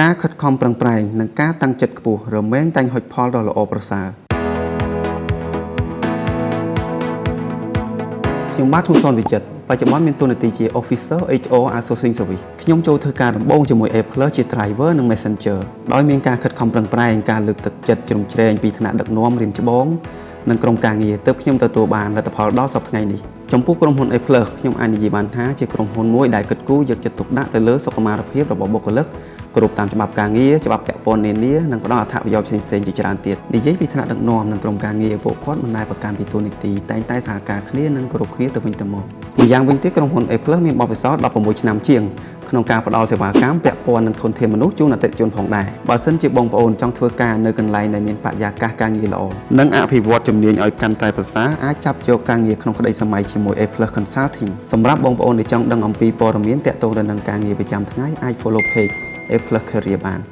ការខិតខំប្រឹងប្រែងនិងការតាំងចិត្តខ្ពស់រមែងតែងហុចផលដ៏ល្អប្រសើរខ្ញុំបាទទូសនវិចិត្របច្ចុប្បន្នមានតួនាទីជា Officer HR Outsourcing Service ខ្ញុំចូលធ្វើការដំបូងជាមួយ Apple ជា Driver និង Messenger ដោយមានការខិតខំប្រឹងប្រែងការលើកទឹកចិត្តជ្រោមជ្រែងពីថ្នាក់ដឹកនាំរៀមច្បងនិងក្រុមការងារទើបខ្ញុំទទួលបានលទ្ធផលដល់សប្តាហ៍ថ្ងៃនេះចំពោះក្រុមហ៊ុន Apple ខ្ញុំអាចនិយាយបានថាជាក្រុមហ៊ុនមួយដែលគិតគូរយកចិត្តទុកដាក់ទៅលើសុខុមាលភាពរបស់បុគ្គលិកគ្រប់តាមច្បាប់ការងារច្បាប់ពាក់ព័ន្ធនានានិងផ្ដល់អត្ថប្រយោជន៍ផ្សេងៗជាច្រើនទៀតនិយាយពីថ្នាក់ដឹកនាំនិងក្រុមការងារពួកគាត់មិនដែលប្រកាន់ពីតួនាទីតែងតែសហការគ្នានិងគោរពគ្នាទៅវិញទៅមកម្យ៉ាងវិញទៀតក្រុមហ៊ុន Apple មានបទពិសោធន៍16ឆ្នាំជាងក្នុងការផ្ដល់សេវាកម្មពាក់ព័ន្ធនឹងធនធានមនុស្សជូនអតិថិជនផងដែរបើសិនជាបងប្អូនចង់ធ្វើការនៅកន្លែងដែលមានបរិយាកាសការងារល្អនិងអភិវឌ្ឍជំនាញឲ្យកាន់តែប្រសើរអាចចាប់យកការងារក្នុងក្តីសម័យជាមួយ Apple Consulting សម្រាប់បងប្អូនដែលចង់ដឹងអំពីព័ត៌មានទាក់ទងទៅនឹងការងារប្រចាំថ្ងៃអាច follow page Apple Career បាន